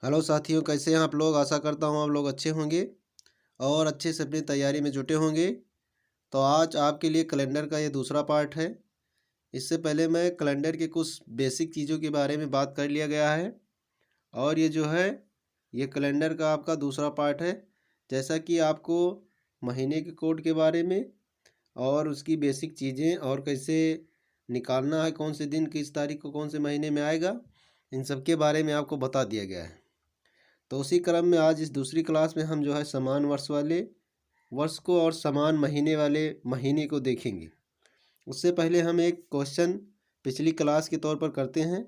Hello साथियों, कैसे हैं आप लोग। आशा करता हूँ आप लोग अच्छे होंगे और अच्छे से अपनी तैयारी में जुटे होंगे। तो आज आपके लिए कैलेंडर का ये दूसरा पार्ट है। इससे पहले मैं कैलेंडर के कुछ बेसिक चीज़ों के बारे में बात कर लिया गया है और ये जो है ये कैलेंडर का आपका दूसरा पार्ट है। जैसा कि आपको महीने के कोड के बारे में और उसकी बेसिक चीज़ें और कैसे निकालना है, कौन से दिन किस तारीख को कौन से महीने में आएगा, इन सब के बारे में आपको बता दिया गया है। तो उसी क्रम में आज इस दूसरी क्लास में हम जो है समान वर्ष वाले वर्ष को और समान महीने वाले महीने को देखेंगे। उससे पहले हम एक क्वेश्चन पिछली क्लास के तौर पर करते हैं।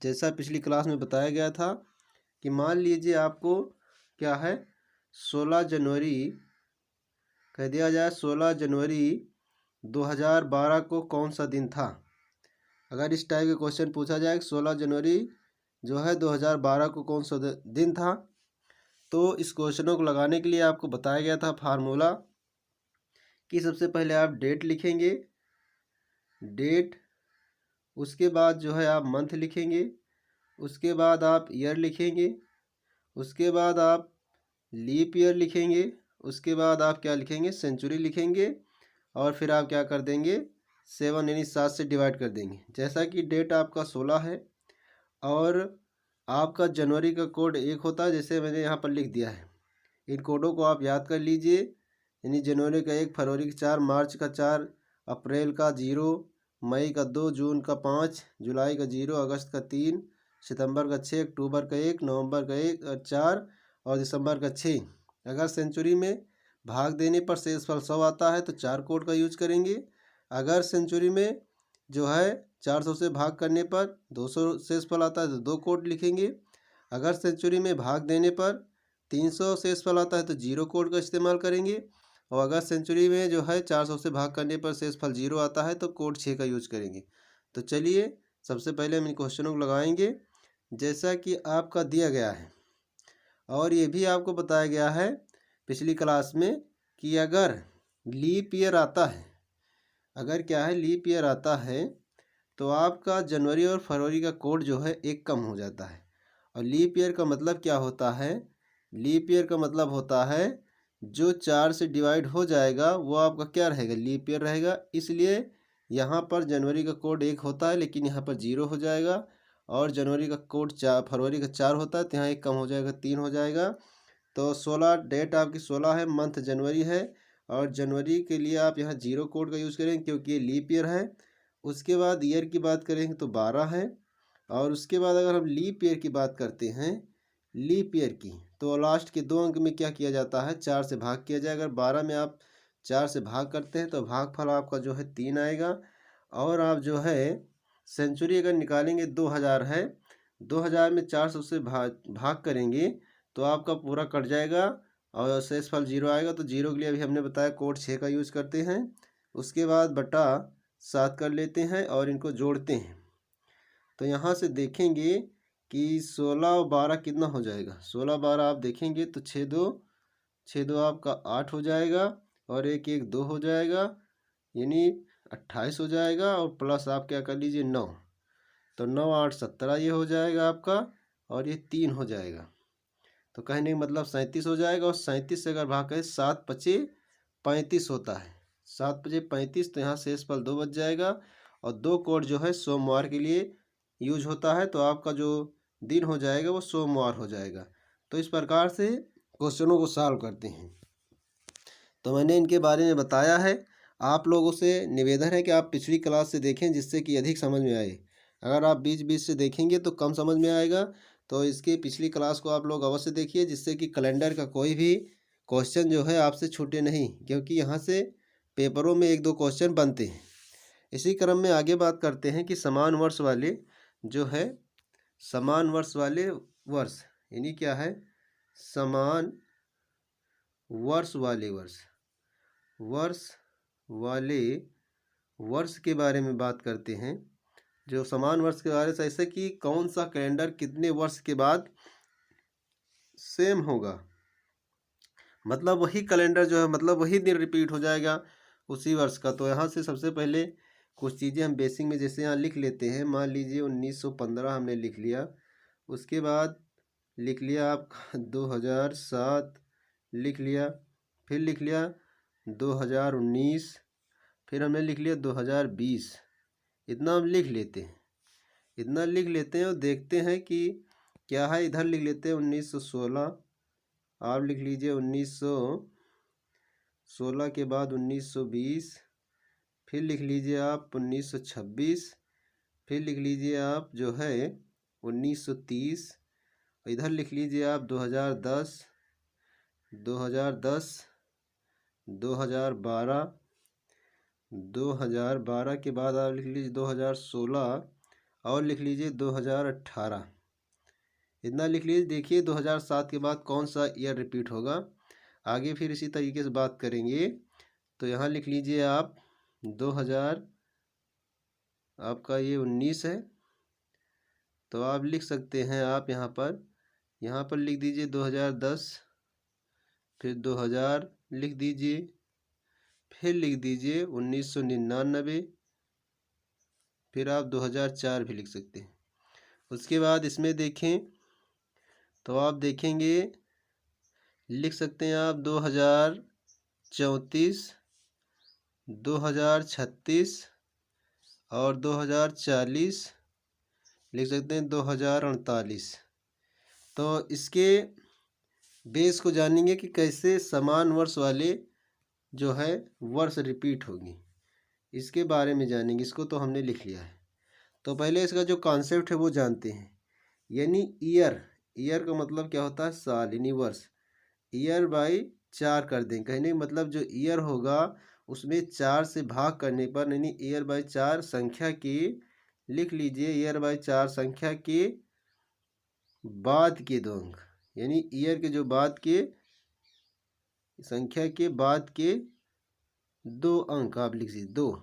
जैसा पिछली क्लास में बताया गया था कि मान लीजिए आपको क्या है 16 जनवरी कह दिया जाए 16 जनवरी 2012 को कौन सा दिन था। अगर इस टाइप के क्वेश्चन पूछा जाए 16 जनवरी जो है 2012 को कौन सा दिन था, तो इस क्वेश्चनों को लगाने के लिए आपको बताया गया था फार्मूला कि सबसे पहले आप डेट लिखेंगे, डेट, उसके बाद जो है आप मंथ लिखेंगे, उसके बाद आप ईयर लिखेंगे, उसके बाद आप लीप ईयर लिखेंगे, उसके बाद आप क्या लिखेंगे, सेंचुरी लिखेंगे और फिर आप क्या कर देंगे 7 यानी 7 से डिवाइड कर देंगे। जैसा कि डेट आपका 16 है और आपका जनवरी का कोड 1 होता है, जैसे मैंने यहाँ पर लिख दिया है। इन कोडों को आप याद कर लीजिए, यानी जनवरी का 1, फरवरी का 4, मार्च का 4, अप्रैल का 0, मई का 2, जून का 5, जुलाई का 0, अगस्त का 3, सितंबर का 6, अक्टूबर का 1, नवंबर का 1 और 4 और दिसंबर का 6। अगर सेंचुरी में भाग देने पर शेषफल 100 आता है तो 4 कोड का यूज करेंगे। अगर सेंचुरी में जो है 400 से भाग करने पर 200 शेषफल आता है तो 2 कोड लिखेंगे। अगर सेंचुरी में भाग देने पर 300 शेषफल आता है तो 0 कोड का इस्तेमाल करेंगे। और अगर सेंचुरी में जो है 400 से भाग करने पर शेषफल 0 आता है तो कोड 6 का यूज करेंगे। तो चलिए सबसे पहले हम इन क्वेश्चनों को लगाएंगे जैसा कि आपका दिया गया है। और ये भी आपको बताया गया है पिछली क्लास में कि अगर लीप ईयर आता है, अगर क्या है लीप ईयर आता है तो आपका जनवरी और फरवरी का कोड जो है 1 कम हो जाता है। और लीप ईयर का मतलब क्या होता है, लीप ईयर का मतलब होता है जो 4 से डिवाइड हो जाएगा वो आपका क्या रहेगा, लीप ईयर रहेगा। इसलिए यहाँ पर जनवरी का कोड 1 होता है लेकिन यहाँ पर 0 हो जाएगा। और जनवरी का कोड 4, फरवरी का 4 होता है तो यहाँ 1 कम हो जाएगा, 3 हो जाएगा। तो 16 डेट आपकी 16 है, मंथ जनवरी है और जनवरी के लिए आप यहाँ 0 कोड का यूज़ करेंगे क्योंकि ये लीप ईयर है। उसके बाद ईयर की बात करेंगे तो 12 है। और उसके बाद अगर हम लीप ईयर की बात करते हैं, लीप ईयर की, तो लास्ट के 2 अंक में क्या किया जाता है, 4 से भाग किया जाए। अगर 12 में आप 4 से भाग करते हैं तो भागफल आपका जो है 3 आएगा। और आप जो है सेंचुरी अगर निकालेंगे 2000 है, 2000 में 400 से भाग करेंगे तो आपका पूरा कट जाएगा और शेषफल 0 आएगा। तो 0 के लिए अभी हमने बताया कोड 6 का यूज़ करते हैं। उसके बाद बटा 7 कर लेते हैं और इनको जोड़ते हैं। तो यहाँ से देखेंगे कि 16 और 12 कितना हो जाएगा, 16 12 आप देखेंगे तो 6 2 आपका 8 हो जाएगा और 1 1 2 हो जाएगा, यानी 28 हो जाएगा। और प्लस आप क्या कर लीजिए 9, तो 9 8 17 ये हो जाएगा आपका और ये 3 हो जाएगा। तो कहने का मतलब 37 हो जाएगा। और 37 से अगर भाग करें 7 पचे 35 होता है, 7 पचे 35, तो यहाँ शेषफल 2 बच जाएगा। और 2 कोड जो है सोमवार के लिए यूज होता है, तो आपका जो दिन हो जाएगा वो सोमवार हो जाएगा। तो इस प्रकार से क्वेश्चनों को सॉल्व करते हैं। तो मैंने इनके बारे में बताया है। आप लोगों से निवेदन है कि आप पिछली क्लास से देखें जिससे कि अधिक समझ में आए। अगर आप बीच बीच से देखेंगे तो कम समझ में आएगा। तो इसकी पिछली क्लास को आप लोग अवश्य देखिए जिससे कि कैलेंडर का कोई भी क्वेश्चन जो है आपसे छूटे नहीं, क्योंकि यहाँ से पेपरों में 1 2 क्वेश्चन बनते हैं। इसी क्रम में आगे बात करते हैं कि समान वर्ष वाले जो है समान वर्ष वाले वर्ष, यानी क्या है समान वर्ष वाले वर्ष वाले वर्ष के बारे में बात करते हैं। जो समान वर्ष के बारे में ऐसे कि कौन सा कैलेंडर कितने वर्ष के बाद सेम होगा, मतलब वही कैलेंडर जो है मतलब वही दिन रिपीट हो जाएगा उसी वर्ष का। तो यहाँ से सबसे पहले कुछ चीज़ें हम बेसिक में जैसे यहाँ लिख लेते हैं। मान लीजिए 1915 हमने लिख लिया। उसके बाद लिख लिया आप 2007 लिख लिया, फिर लिख लिया 2019, फिर हमने लिख लिया 2020। इतना हम लिख लेते हैं, इतना लिख लेते हैं और देखते हैं कि क्या है। इधर लिख लेते हैं 1916, आप लिख लीजिए 1916 के बाद 1920, फिर लिख लीजिए आप 1926, फिर लिख लीजिए आप जो है 1930, इधर लिख लीजिए आप 2010, 2010, 2012, 2012 के बाद आप लिख लीजिए 2016 और लिख लीजिए 2018। इतना लिख लीजिए। देखिए 2007 के बाद कौन सा ईयर रिपीट होगा। आगे फिर इसी तरीके से बात करेंगे। तो यहाँ लिख लीजिए आप 2000, आपका ये 19 है, तो आप लिख सकते हैं आप यहाँ पर लिख दीजिए 2010, फिर 2000 लिख दीजिए, फिर लिख दीजिए 1999, फिर आप 2004 भी लिख सकते हैं। उसके बाद इसमें देखें तो आप देखेंगे लिख सकते हैं आप 2034, 2036 और 2040 लिख सकते हैं, 2048। तो इसके बेस को जानेंगे कि कैसे समान वर्ष वाले जो है वर्ष रिपीट होगी, इसके बारे में जानेंगे। इसको तो हमने लिख लिया है। तो पहले इसका जो कॉन्सेप्ट है वो जानते हैं। यानी ईयर, ईयर का मतलब क्या होता है? साल, यानी वर्ष। ईयर बाई 4 कर दें, कहने का मतलब जो ईयर होगा उसमें 4 से भाग करने पर, यानी ईयर बाई 4 संख्या के, लिख लीजिए ईयर बाई 4 संख्या के बाद के 2 अंक, यानी ईयर के जो बाद के संख्या के बाद के 2 अंक आप लिख लीजिए 2,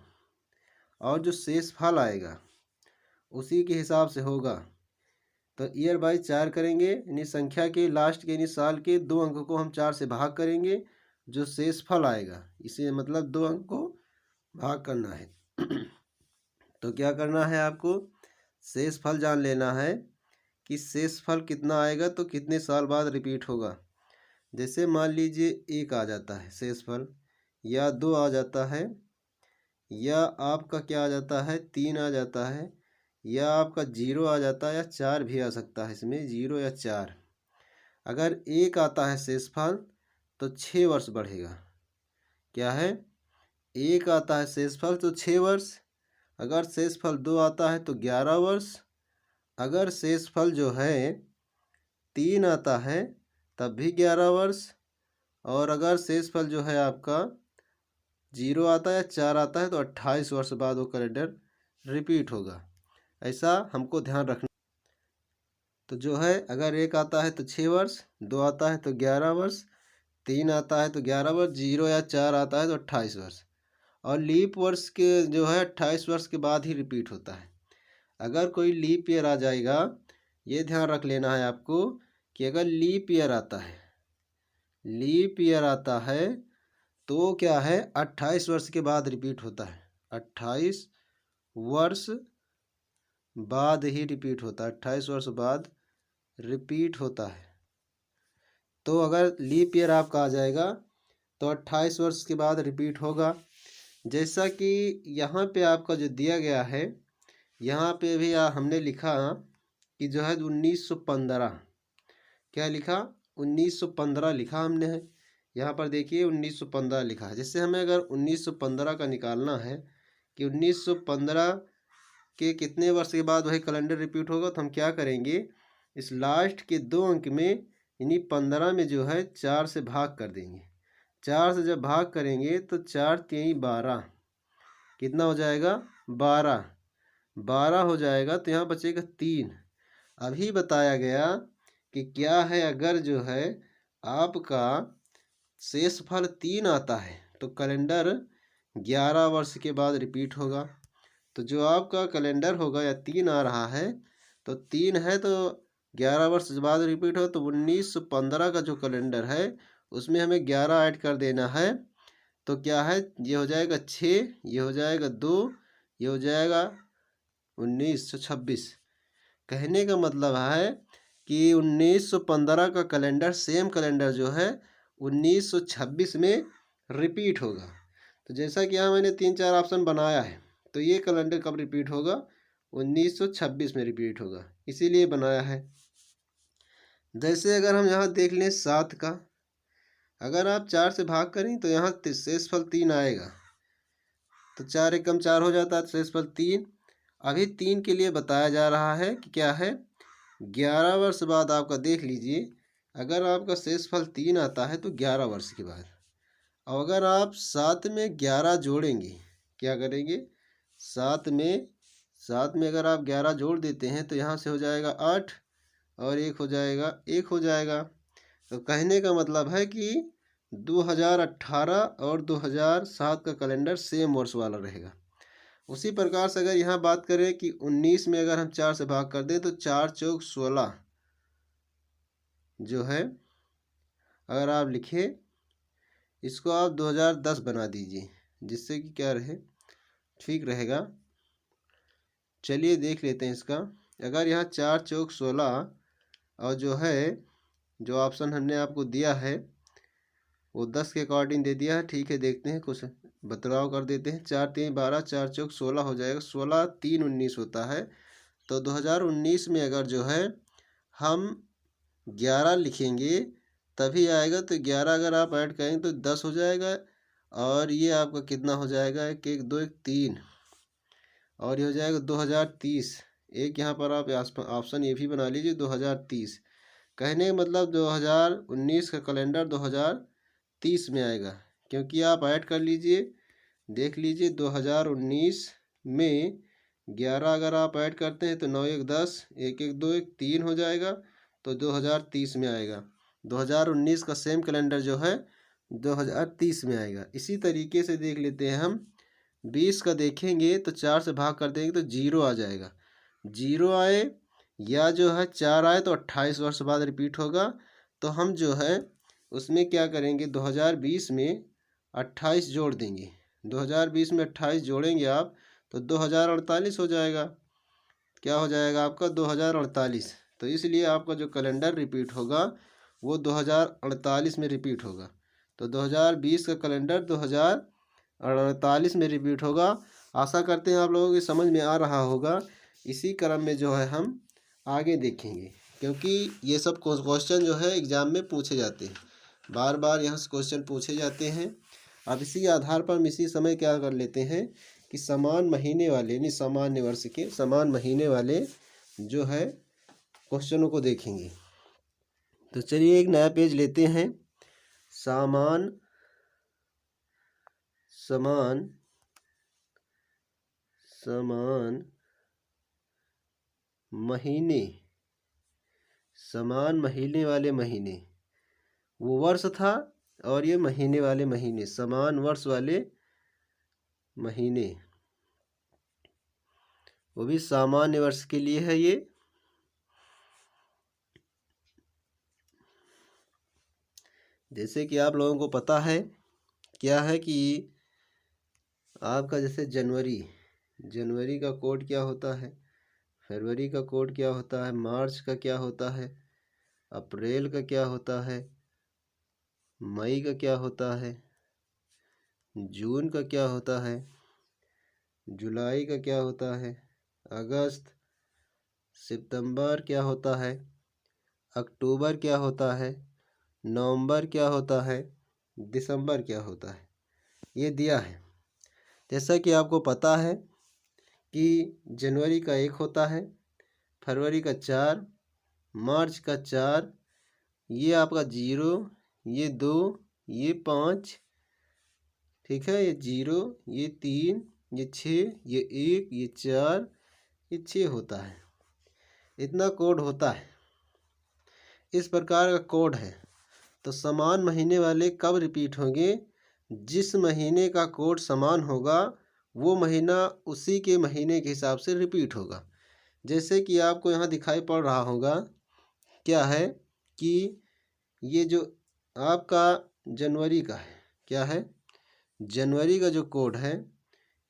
और जो शेष फल आएगा उसी के हिसाब से होगा। तो ईयर बाई 4 करेंगे, यानी संख्या के लास्ट के, यानी साल के 2 अंकों को हम 4 से भाग करेंगे, जो शेष फल आएगा इसे मतलब 2 अंक को भाग करना है। तो क्या करना है आपको? शेष फल जान लेना है कि शेष फल कितना आएगा, तो कितने साल बाद रिपीट होगा। जैसे मान लीजिए 1 आ जाता है शेष फल, या 2 आ जाता है, या आपका क्या आ जाता है 3 आ जाता है, या आपका 0 आ जाता है, या 4 भी आ सकता है इसमें, 0 या 4। अगर 1 आता है शेषफल तो 6 वर्ष बढ़ेगा। क्या है? 1 आता है शेषफल तो 6 वर्ष। अगर शेषफल 2 आता है तो 11 वर्ष। अगर शेषफल जो है 3 आता है तब भी 11 वर्ष। और अगर शेषफल जो है आपका 0 आता है या 4 आता है तो 28 वर्ष बाद वो कैलेंडर रिपीट होगा। ऐसा हमको ध्यान रखना। तो जो है अगर 1 आता है तो 6 वर्ष, 2 आता है तो 11 वर्ष, 3 आता है तो 11 वर्ष, 0 या 4 आता है तो 28 वर्ष। और लीप वर्ष के जो है 28 वर्ष के बाद ही रिपीट होता है। अगर कोई लीप ईयर आ जाएगा, ये ध्यान रख लेना है आपको कि अगर लीप ईयर आता है, लीप ईयर आता है तो क्या है 28 वर्ष के बाद रिपीट होता है। 28 वर्ष बाद ही रिपीट होता है, 28 वर्ष बाद रिपीट होता है। तो अगर लीप ईयर आपका आ जाएगा तो 28 वर्ष के बाद रिपीट होगा। जैसा कि यहाँ पे आपका जो दिया गया है, यहाँ पे भी हमने लिखा कि जो है 1915, क्या लिखा? 1915 लिखा हमने है। यहाँ पर देखिए 1915 लिखा है। जैसे हमें अगर 1915 का निकालना है कि 1915 के कितने वर्ष के बाद वही कैलेंडर रिपीट होगा, तो हम क्या करेंगे, इस लास्ट के 2 अंक में यानी 15 में जो है 4 से भाग कर देंगे। 4 से जब भाग करेंगे तो 4 3 12, कितना हो जाएगा? 12, 12 हो जाएगा। तो यहाँ बचेगा 3। अभी बताया गया कि क्या है, अगर जो है आपका शेषफल 3 आता है तो कैलेंडर 11 वर्ष के बाद रिपीट होगा। तो जो आपका कैलेंडर होगा या 3 आ रहा है तो 3 है तो 11 वर्ष बाद रिपीट हो, तो 1915 का जो कैलेंडर है उसमें हमें 11 ऐड कर देना है। तो क्या है, ये हो जाएगा 6, ये हो जाएगा 2, ये हो जाएगा 1926। कहने का मतलब है कि 1915 का कैलेंडर सेम कैलेंडर जो है 1926 में रिपीट होगा। तो जैसा कि यहाँ मैंने 3-4 ऑप्शन बनाया है, तो ये कैलेंडर कब रिपीट होगा? 1926 में रिपीट होगा, इसीलिए बनाया है। जैसे अगर हम यहाँ देख लें 7 का, अगर आप 4 से भाग करें तो यहाँ शेषफल 3 आएगा, तो 4 एकम 4 हो जाता है, शेषफल 3। अभी 3 के लिए बताया जा रहा है कि क्या है, 11 वर्ष बाद आपका देख लीजिए, अगर आपका शेषफल 3 आता है तो 11 वर्ष के बाद। और अगर आप 7 में 11 जोड़ेंगे, क्या करेंगे, 7 में अगर आप 11 जोड़ देते हैं तो यहाँ से हो जाएगा 8 और 1 हो जाएगा। तो कहने का मतलब है कि 2018 और 2007 का कैलेंडर सेम वर्ष वाला रहेगा। उसी प्रकार से अगर यहाँ बात करें कि 19 में अगर हम 4 से भाग कर दें तो 4 चौक 16 जो है, अगर आप लिखें इसको आप 2010 बना दीजिए, जिससे कि क्या रहे, ठीक रहेगा। चलिए देख लेते हैं इसका। अगर यहाँ 4 चौक 16 और जो है, जो ऑप्शन हमने आपको दिया है वो 10 के अकॉर्डिंग दे दिया है, ठीक है। देखते हैं, कुछ बदलाव कर देते हैं। 4 3 12, 4 चौक 16 हो जाएगा, 16 3 19 होता है। तो 2019 में अगर जो है हम 11 लिखेंगे तभी आएगा, तो 11 अगर आप ऐड करेंगे तो 10 हो जाएगा। और ये आपका कितना हो जाएगा, 1 1 2 1 3, और ये हो जाएगा 2030। एक यहाँ पर आप ऑप्शन ये भी बना लीजिए 2030। कहने का मतलब 2019 का कैलेंडर 2030 में आएगा, क्योंकि आप ऐड कर लीजिए, देख लीजिए 2019 में 11 अगर आप ऐड करते हैं तो 9 1 10, 1 1 2 1 3 हो जाएगा, तो 2030 में आएगा। 2019 का सेम कैलेंडर जो है 2030 में आएगा। इसी तरीके से देख लेते हैं हम 20 का, देखेंगे तो 4 से भाग कर देंगे तो 0 आ जाएगा। 0 आए या जो है 4 आए तो 28 वर्ष बाद रिपीट होगा। तो हम जो है उसमें क्या करेंगे, 2020 में 28 जोड़ देंगे। 2020 में 28 जोड़ेंगे आप तो 2048 हो जाएगा। क्या हो जाएगा आपका, 2048। तो इसलिए आपका जो कैलेंडर रिपीट होगा वो 2048 में रिपीट होगा। तो 2020 का कैलेंडर 2048 में रिपीट होगा। आशा करते हैं आप लोगों की समझ में आ रहा होगा। इसी क्रम में जो है हम आगे देखेंगे, क्योंकि ये सब क्वेश्चन जो है एग्ज़ाम में पूछे जाते हैं, बार बार यहाँ से क्वेश्चन पूछे जाते हैं। अब इसी आधार पर हम इसी समय क्या कर लेते हैं कि समान महीने वाले, यानी सामान्य वर्ष के समान महीने वाले जो है क्वेश्चनों को देखेंगे। तो चलिए एक नया पेज लेते हैं। समान महीने, समान महीने वाले महीने, वो वर्ष था, और ये महीने वाले महीने, समान वर्ष वाले महीने, वो भी सामान्य वर्ष के लिए है ये। जैसे कि आप लोगों को पता है क्या है कि आपका जैसे जनवरी का कोड क्या होता है, फरवरी का कोड क्या होता है, मार्च का क्या होता है, अप्रैल का क्या होता है, मई का क्या होता है, जून का क्या होता है, जुलाई का क्या होता है, अगस्त, सितंबर क्या होता है, अक्टूबर क्या होता है, नवंबर क्या होता है, दिसंबर क्या होता है, ये दिया है। जैसा कि आपको पता है कि जनवरी का 1 होता है, फरवरी का 4, मार्च का 4, ये आपका 0, ये 2, ये 5, ठीक है, ये 0, ये 3, ये 6, ये 1, ये 4, ये 6 होता है। इतना कोड होता है, इस प्रकार का कोड है। तो समान महीने वाले कब रिपीट होंगे, जिस महीने का कोड समान होगा वो महीना उसी के महीने के हिसाब से रिपीट होगा। जैसे कि आपको यहाँ दिखाई पड़ रहा होगा, क्या है कि ये जो आपका जनवरी का है, क्या है, जनवरी का जो कोड है,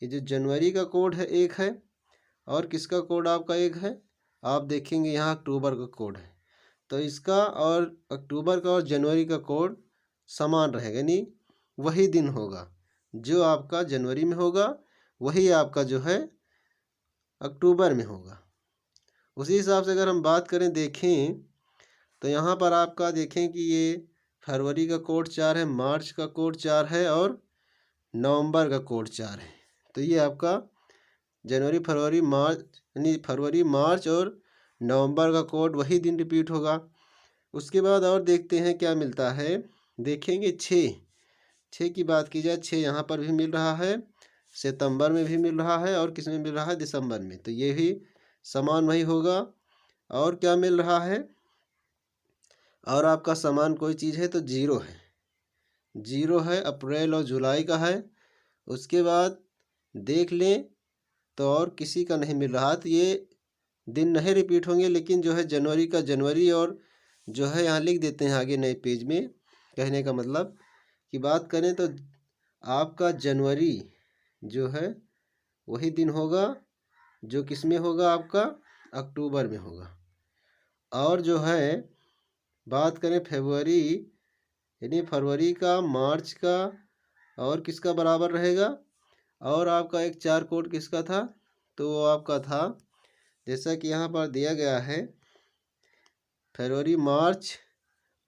ये जो जनवरी का कोड है 1 है, और किसका कोड आपका 1 है, आप देखेंगे यहाँ अक्टूबर का कोड है। तो इसका और अक्टूबर का और जनवरी का कोड समान रहेगा, यानी वही दिन होगा। जो आपका जनवरी में होगा वही आपका जो है अक्टूबर में होगा। उसी हिसाब से अगर हम बात करें देखें तो यहाँ पर आपका देखें कि ये फरवरी का कोड 4 है, मार्च का कोड 4 है और नवंबर का कोड 4 है। तो ये आपका जनवरी फरवरी मार्च यानी फरवरी मार्च और नवंबर का कोड वही दिन रिपीट होगा। उसके बाद और देखते हैं क्या मिलता है। देखेंगे 6 की बात की जाए, 6 यहाँ पर भी मिल रहा है, सितंबर में भी मिल रहा है और किस में मिल रहा है, दिसंबर में। तो ये भी समान वही होगा। और क्या मिल रहा है, और आपका समान कोई चीज़ है तो जीरो है, जीरो है, अप्रैल और जुलाई का है। उसके बाद देख लें तो और किसी का नहीं मिल रहा, तो ये दिन नहीं रिपीट होंगे, लेकिन जो है जनवरी का जनवरी और जो है यहाँ लिख देते हैं आगे नए पेज में। कहने का मतलब की बात करें तो आपका जनवरी जो है वही दिन होगा जो किस में होगा, आपका अक्टूबर में होगा। और जो है बात करें फरवरी यानी फरवरी का, मार्च का और किसका बराबर रहेगा, और आपका एक 4 कोड किसका था, तो वो आपका था जैसा कि यहाँ पर दिया गया है फरवरी मार्च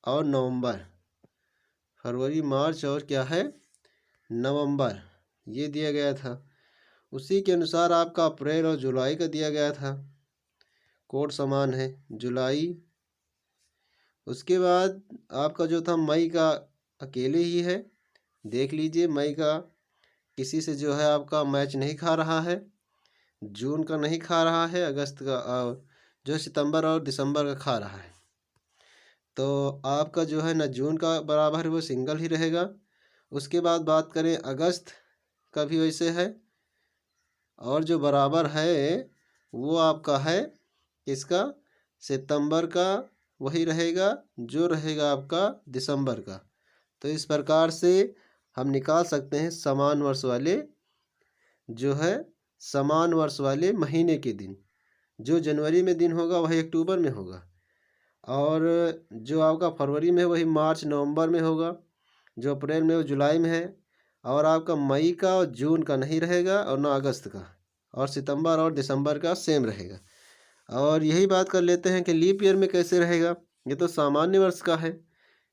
और नवंबर, फरवरी मार्च और क्या है नवंबर, ये दिया गया था। उसी के अनुसार आपका अप्रैल और जुलाई का दिया गया था, कोड समान है जुलाई। उसके बाद आपका जो था मई का अकेले ही है, देख लीजिए मई का किसी से जो है आपका मैच नहीं खा रहा है, जून का नहीं खा रहा है, अगस्त का और जो सितंबर और दिसंबर का खा रहा है। तो आपका जो है ना जून का बराबर वो सिंगल ही रहेगा। उसके बाद बात करें अगस्त का भी वैसे है, और जो बराबर है वो आपका है किसका, सितंबर का, वही रहेगा जो रहेगा आपका दिसंबर का। तो इस प्रकार से हम निकाल सकते हैं समान वर्ष वाले जो है समान वर्ष वाले महीने के दिन। जो जनवरी में दिन होगा वही अक्टूबर में होगा, और जो आपका फरवरी में है वही मार्च नवंबर में होगा, जो अप्रैल में वो जुलाई में है, और आपका मई का और जून का नहीं रहेगा और ना अगस्त का, और सितंबर और दिसंबर का सेम रहेगा। और यही बात कर लेते हैं कि लीप ईयर में कैसे रहेगा। ये तो सामान्य वर्ष का है,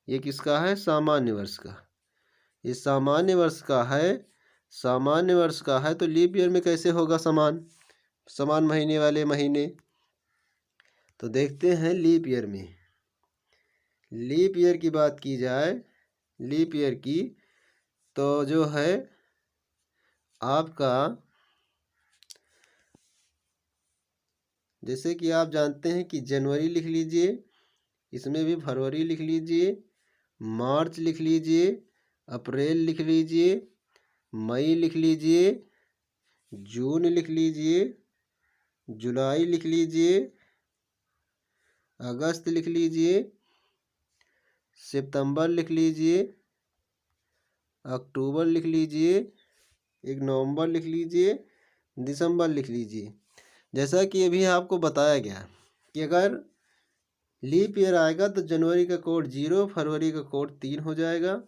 ये किसका है, सामान्य वर्ष का। ये सामान्य वर्ष का है, सामान्य वर्ष का है, तो लीप ईयर में कैसे होगा समान समान महीने वाले महीने। तो देखते हैं लीप ईयर में, लीप ईयर की बात की जाए, लीप ईयर की तो जो है आपका जैसे कि आप जानते हैं कि जनवरी लिख लीजिए, इसमें भी फरवरी लिख लीजिए, मार्च लिख लीजिए, अप्रैल लिख लीजिए, मई लिख लीजिए, जून लिख लीजिए, जुलाई लिख लीजिए, अगस्त लिख लीजिए, सितंबर लिख लीजिए, अक्टूबर लिख लीजिए, एक नवंबर लिख लीजिए, दिसंबर लिख लीजिए। जैसा कि अभी आपको बताया गया कि अगर लीप ईयर आएगा तो जनवरी का कोड 0, फरवरी का कोड 3 हो जाएगा,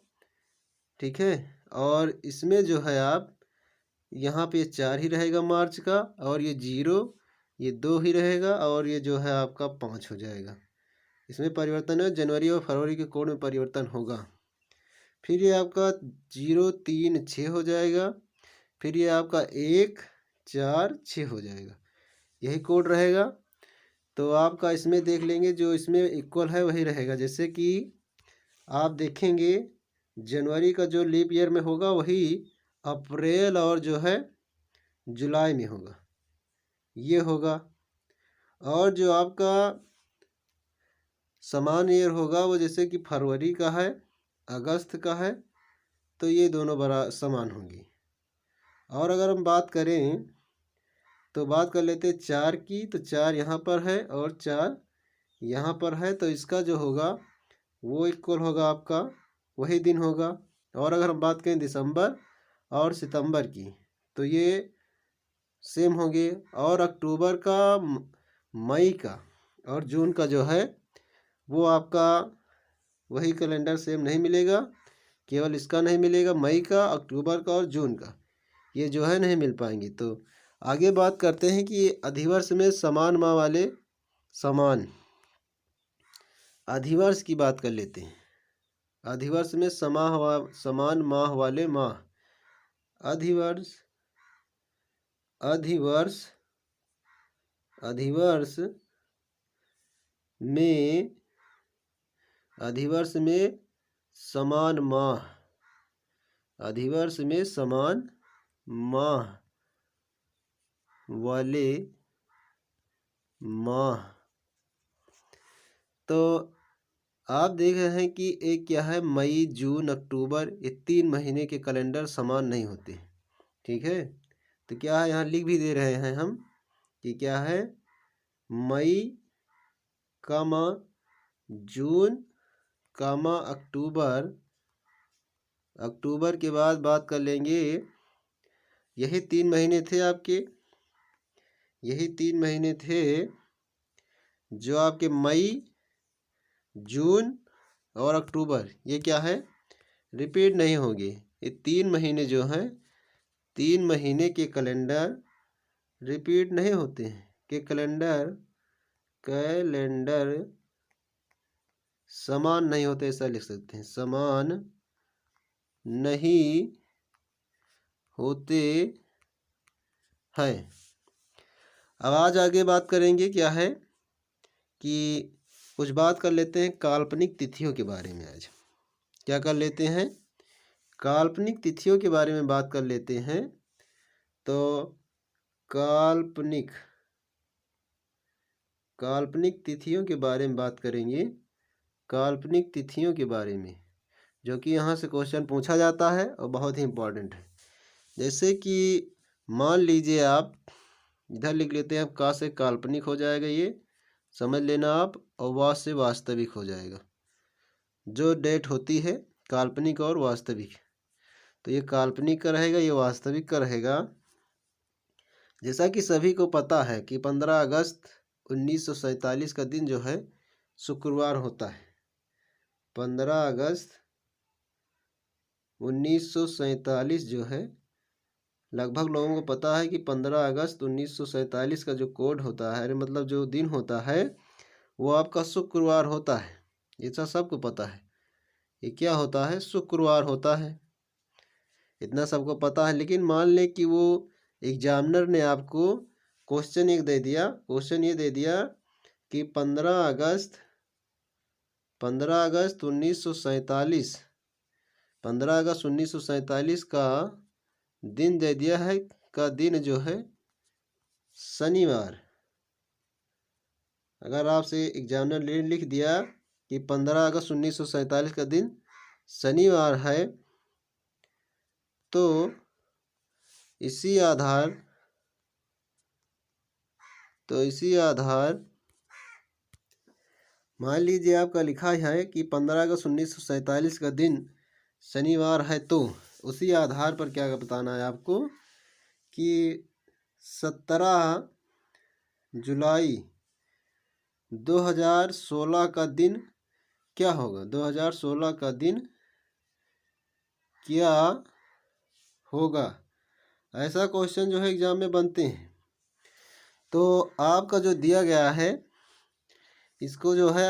ठीक है। और इसमें जो है आप यहाँ पे 4 ही रहेगा मार्च का, और ये 0 ये 2 ही रहेगा, और ये जो है आपका 5 हो जाएगा। इसमें परिवर्तन है, जनवरी और फरवरी के कोड में परिवर्तन होगा। फिर ये आपका 0 3 6 हो जाएगा, फिर ये आपका 1 4 6 हो जाएगा, यही कोड रहेगा। तो आपका इसमें देख लेंगे जो इसमें इक्वल है वही रहेगा। जैसे कि आप देखेंगे जनवरी का जो लीप ईयर में होगा वही अप्रैल और जो है जुलाई में होगा, ये होगा। और जो आपका समान ईयर होगा वो जैसे कि फरवरी का है, अगस्त का है, तो ये दोनों बरा समान होंगी। और अगर हम बात करें तो बात कर लेते हैं 4 की, तो 4 यहाँ पर है और 4 यहाँ पर है, तो इसका जो होगा वो इक्वल होगा आपका वही दिन होगा। और अगर हम बात करें दिसंबर और सितंबर की तो ये सेम होंगे, और अक्टूबर का, मई का और जून का जो है वो आपका वही कैलेंडर सेम नहीं मिलेगा, केवल इसका नहीं मिलेगा, मई का, अक्टूबर का और जून का ये जो है नहीं मिल पाएंगे। तो आगे बात करते हैं कि अधिवर्ष में समान माह वाले समान अधिवर्ष की बात कर लेते हैं। अधिवर्ष में समान माह वाले माह। अधिवर्ष अधिवर्ष अधिवर्ष में अधिवर्ष में समान माह अधिवर्ष में समान माह वाले माह। तो आप देख रहे हैं कि एक क्या है, मई, जून, अक्टूबर, ये 3 महीने के कैलेंडर समान नहीं होते। ठीक है, तो क्या है, यहाँ लिख भी दे रहे हैं हम कि क्या है, मई कामा जून कामा अक्टूबर। अक्टूबर के बाद बात कर लेंगे, यही 3 महीने थे आपके, यही 3 महीने थे जो आपके मई, जून और अक्टूबर, ये क्या है, रिपीट नहीं होंगे। ये 3 महीने जो हैं, 3 महीने के कैलेंडर रिपीट नहीं होते हैं, कि कैलेंडर समान नहीं होते, ऐसा लिख सकते हैं, समान नहीं होते हैं। अब आज आगे बात करेंगे क्या है कि कुछ बात कर लेते हैं काल्पनिक तिथियों के बारे में। आज क्या कर लेते हैं, काल्पनिक तिथियों के बारे में बात कर लेते हैं। तो काल्पनिक तिथियों के बारे में बात करेंगे, काल्पनिक तिथियों के बारे में, जो कि यहाँ से क्वेश्चन पूछा जाता है और बहुत ही इम्पोर्टेंट है। जैसे कि मान लीजिए आप इधर लिख लेते हैं, का से काल्पनिक हो जाएगा, ये समझ लेना आप, और वा से वास्तविक हो जाएगा। जो डेट होती है काल्पनिक और वास्तविक, तो ये काल्पनिक का रहेगा, ये वास्तविक का रहेगा। जैसा कि सभी को पता है कि 15 अगस्त 1947 का दिन जो है शुक्रवार होता है। 15 अगस्त 1947 जो है, लगभग लोगों को पता है कि 15 अगस्त 1947 का जो कोड होता है, मतलब जो दिन होता है, वो आपका शुक्रवार होता है। ये सबको पता है, ये क्या होता है, शुक्रवार होता है, इतना सबको पता है। लेकिन मान लें कि वो एग्जामिनर ने आपको क्वेश्चन ये दे दिया कि 15 अगस्त 1947 15 अगस्त 1947 का दिन दे दिया है, का दिन जो है शनिवार। अगर आपसे एग्जामिनर ने लिख दिया कि 15 अगस्त 1947 का दिन शनिवार है, तो इसी आधार मान लीजिए आपका लिखा है कि 15 अगस्त 1947 का दिन शनिवार है, तो उसी आधार पर क्या बताना है आपको कि 17 जुलाई 2016 का दिन क्या होगा, 2016 का दिन क्या होगा। ऐसा क्वेश्चन जो है एग्जाम में बनते हैं। तो आपका जो दिया गया है, इसको जो है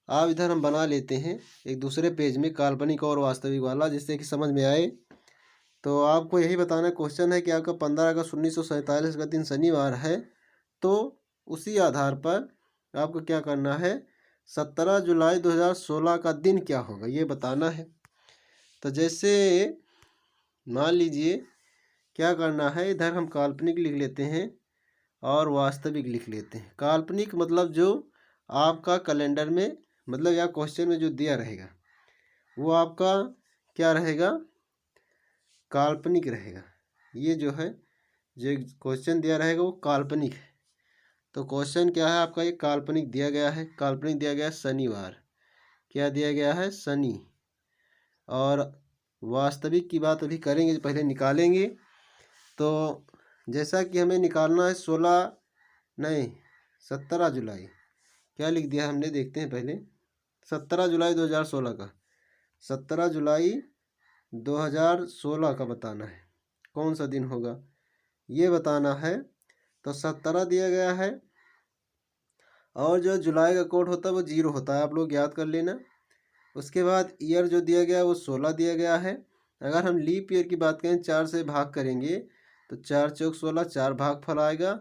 आप इधर हम बना लेते हैं एक दूसरे पेज में, काल्पनिक और वास्तविक वाला, जिससे कि समझ में आए। तो आपको यही बताना क्वेश्चन है कि आपका 15 अगस्त 1947 का दिन शनिवार है, तो उसी आधार पर आपको क्या करना है, 17 जुलाई 2016 का दिन क्या होगा ये बताना है। तो जैसे मान लीजिए क्या करना है, इधर हम काल्पनिक लिख लेते हैं और वास्तविक लिख लेते हैं। काल्पनिक मतलब जो आपका कैलेंडर में, मतलब या क्वेश्चन में जो दिया रहेगा, वो आपका क्या रहेगा, काल्पनिक रहेगा। ये जो है, जो क्वेश्चन दिया रहेगा वो काल्पनिक है। तो क्वेश्चन क्या है आपका, ये काल्पनिक दिया गया है, काल्पनिक दिया गया है शनिवार, क्या दिया गया है, शनि। और वास्तविक की बात अभी करेंगे, पहले निकालेंगे। तो जैसा कि हमें निकालना है 17 जुलाई, क्या लिख दिया हमने, देखते हैं पहले। 17 जुलाई 2016 का, 17 जुलाई 2016 का बताना है, कौन सा दिन होगा ये बताना है। तो 17 दिया गया है, और जो जुलाई का कोड होता है वो 0 होता है, आप लोग याद कर लेना। उसके बाद ईयर जो दिया गया है वो 16 दिया गया है। अगर हम लीप ईयर की बात करें, 4 से भाग करेंगे तो 4 चौक 16, 4 भागफल आएगा।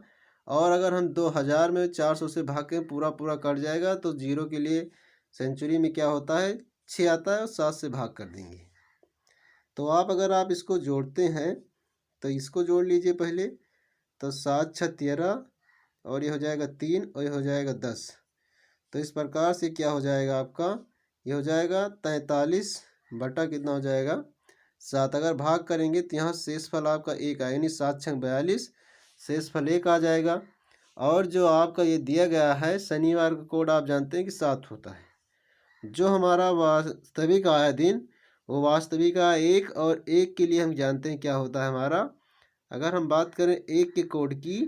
और अगर हम 2000 में 400 से भाग के पूरा पूरा कट जाएगा तो 0 के लिए सेंचुरी में क्या होता है, 6 आता है, और 7 से भाग कर देंगे। तो अगर आप इसको जोड़ते हैं तो इसको जोड़ लीजिए पहले, तो 7 6 13, और ये हो जाएगा 3, और ये हो जाएगा 10। तो इस प्रकार से क्या हो जाएगा आपका, ये हो जाएगा 43 बटा कितना हो जाएगा, 7। अगर भाग करेंगे तो यहाँ शेषफल आपका 1 आएगा, यानी 7 6 42, शेषफल 1 आ जाएगा। और जो आपका ये दिया गया है शनिवार का कोड, आप जानते हैं कि 7 होता है। जो हमारा वास्तविक आया दिन वो वास्तविक आया 1, और 1 के लिए हम जानते हैं क्या होता है हमारा। अगर हम बात करें 1 के कोड की,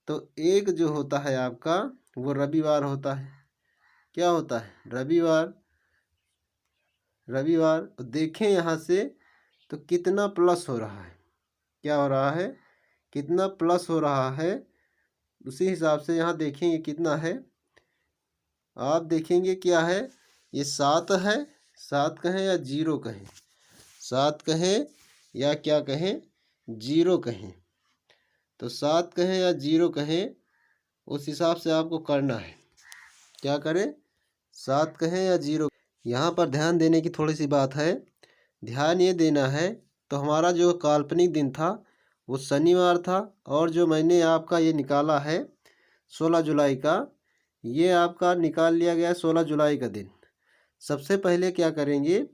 तो 1 जो होता है आपका वो रविवार होता है। क्या होता है, रविवार। रविवार देखें यहाँ से तो कितना प्लस हो रहा है, क्या हो रहा है, कितना प्लस हो रहा है, उसी हिसाब से यहाँ देखेंगे कितना है। आप देखेंगे क्या है, ये 7 है, 7 कहें या 0 कहें, 7 कहें या क्या कहें, 0 कहें। तो 7 कहें या 0 कहें, उस हिसाब से आपको करना है। क्या करें, 7 कहें या 0। यहाँ पर ध्यान देने की थोड़ी सी बात है, ध्यान ये देना है। तो हमारा जो काल्पनिक दिन था वो शनिवार था, और जो मैंने आपका ये निकाला है 16 जुलाई का, ये आपका निकाल लिया गया 16 जुलाई का दिन। सबसे पहले क्या करेंगे,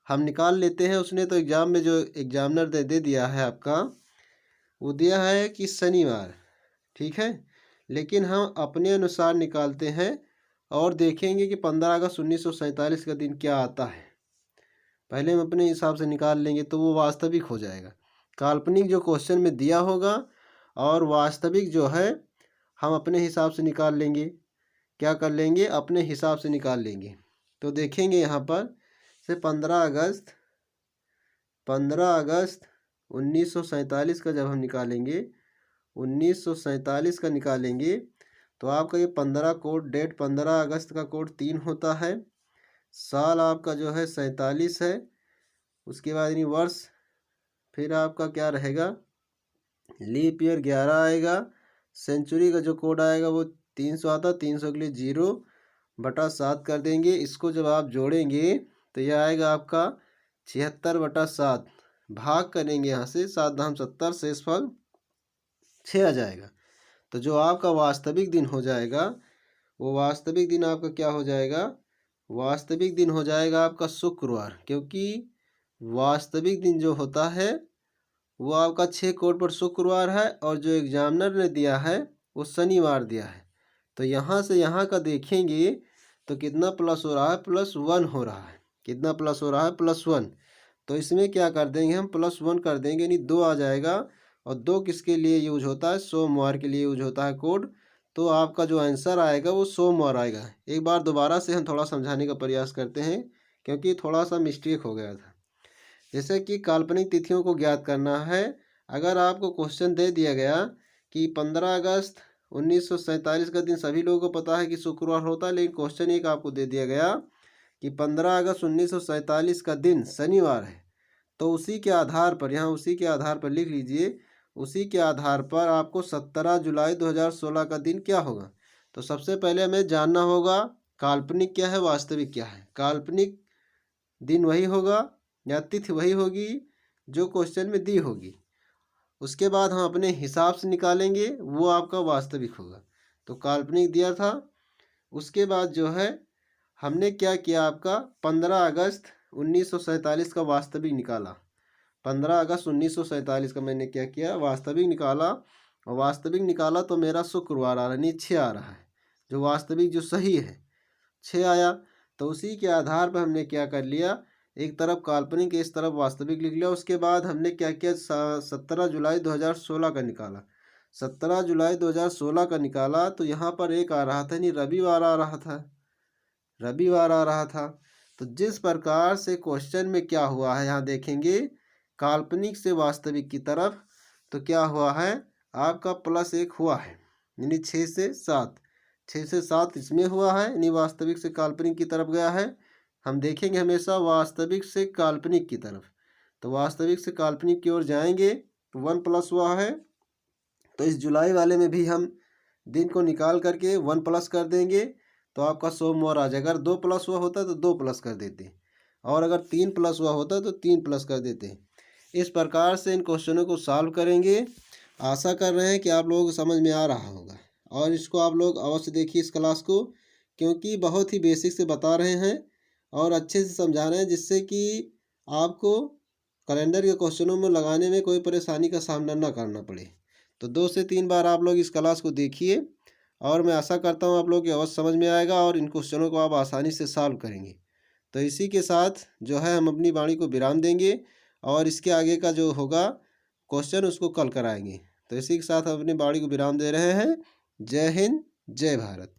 हम निकाल लेते हैं। उसने तो एग्ज़ाम में जो एग्जामिनर दे दिया है आपका, वो दिया है कि शनिवार, ठीक है। लेकिन हम अपने अनुसार निकालते हैं और देखेंगे कि 15 अगस्त 1947 का दिन क्या आता है। पहले हम अपने हिसाब से निकाल लेंगे तो वो वास्तविक हो जाएगा। काल्पनिक जो क्वेश्चन में दिया होगा और वास्तविक जो है हम अपने हिसाब से निकाल लेंगे। क्या कर लेंगे, अपने हिसाब से निकाल लेंगे। तो देखेंगे यहाँ पर से 15 अगस्त 1947 का जब हम निकालेंगे, 1947 का निकालेंगे, तो आपका ये 15 कोड, डेट 15 अगस्त का कोड 3 होता है। साल आपका जो है 47 है। उसके बाद यानी वर्ष फिर आपका क्या रहेगा, लीप ईयर 11 आएगा। सेंचुरी का जो कोड आएगा वो 300 आता, 300 के लिए 0 बटा 7 कर देंगे। इसको जब आप जोड़ेंगे तो यह आएगा आपका 76 बटा 7। भाग करेंगे यहाँ से, 7 दाम 70, शेषफल 6 आ जाएगा। तो जो आपका वास्तविक दिन हो जाएगा, वो वास्तविक दिन आपका क्या हो जाएगा, वास्तविक दिन हो जाएगा आपका शुक्रवार। क्योंकि वास्तविक दिन जो होता है वो आपका 6 कोड पर शुक्रवार है, और जो एग्जामिनर ने दिया है वो शनिवार दिया है। तो यहाँ से यहाँ का देखेंगे तो कितना प्लस हो रहा है, +1 हो रहा है। कितना प्लस हो रहा है, +1। तो इसमें क्या कर देंगे हम, +1 कर देंगे, यानी 2 आ जाएगा। और 2 किसके लिए यूज होता है, सोमवार के लिए यूज होता है कोड। तो आपका जो आंसर आएगा वो सोमवार आएगा। एक बार दोबारा से हम थोड़ा समझाने का प्रयास करते हैं, क्योंकि थोड़ा सा मिस्टेक हो गया था। जैसे कि काल्पनिक तिथियों को ज्ञात करना है। अगर आपको क्वेश्चन दे दिया गया कि 15 अगस्त 1947 का दिन सभी लोगों को पता है कि शुक्रवार होता है, लेकिन क्वेश्चन एक आपको दे दिया गया कि 15 अगस्त 1947 का दिन शनिवार है, तो उसी के आधार पर, यहाँ उसी के आधार पर लिख लीजिए, उसी के आधार पर आपको 17 जुलाई 2016 का दिन क्या होगा। तो सबसे पहले हमें जानना होगा काल्पनिक क्या है, वास्तविक क्या है। काल्पनिक दिन वही होगा या तिथि वही होगी जो क्वेश्चन में दी होगी। उसके बाद हम अपने हिसाब से निकालेंगे, वो आपका वास्तविक होगा। तो काल्पनिक दिया था, उसके बाद जो है हमने क्या किया, आपका 15 अगस्त 1947 का वास्तविक निकाला। 15 अगस्त 1947 का मैंने क्या किया, वास्तविक निकाला। और वास्तविक निकाला तो मेरा शुक्रवार आ रहा है, नहीं 6 आ रहा है, जो वास्तविक जो सही है 6 आया। तो उसी के आधार पर हमने क्या कर लिया, एक तरफ काल्पनिक इस तरफ वास्तविक लिख लिया। उसके बाद हमने क्या किया, 17 जुलाई 2016 का निकाला। 17 जुलाई 2016 का निकाला तो यहाँ पर एक आ रहा था, नहीं रविवार आ रहा था। रविवार आ रहा था। तो जिस प्रकार से क्वेश्चन में क्या हुआ है, यहाँ देखेंगे काल्पनिक से वास्तविक की तरफ, तो क्या हुआ है आपका +1 हुआ है, यानी 6 से 7, 6 से 7 इसमें हुआ है, यानी वास्तविक से काल्पनिक की तरफ गया है। हम देखेंगे हमेशा वास्तविक से काल्पनिक की तरफ, तो वास्तविक से काल्पनिक की ओर जाएंगे तो 1 प्लस हुआ है। तो इस जुलाई वाले में भी हम दिन को निकाल करके 1 प्लस कर देंगे तो आपका सोमवार आ जाएगा। अगर 2 प्लस हुआ होता तो 2 प्लस कर देते, और अगर 3 प्लस हुआ होता तो 3 प्लस कर देते। इस प्रकार से इन क्वेश्चनों को सॉल्व करेंगे। आशा कर रहे हैं कि आप लोगों को समझ में आ रहा होगा, और इसको आप लोग अवश्य देखिए इस क्लास को, क्योंकि बहुत ही बेसिक से बता रहे हैं और अच्छे से समझा रहे हैं, जिससे कि आपको कैलेंडर के क्वेश्चनों में लगाने में कोई परेशानी का सामना ना करना पड़े। तो 2 से 3 बार आप लोग इस क्लास को देखिए, और मैं आशा करता हूँ आप लोग को अवश्य समझ में आएगा और इन क्वेश्चनों को आप आसानी से सॉल्व करेंगे। तो इसी के साथ जो है हम अपनी वाणी को विराम देंगे, और इसके आगे का जो होगा क्वेश्चन उसको कल कराएंगे। तो इसी के साथ हम अपनी वाणी को विराम दे रहे हैं। जय हिंद, जय भारत।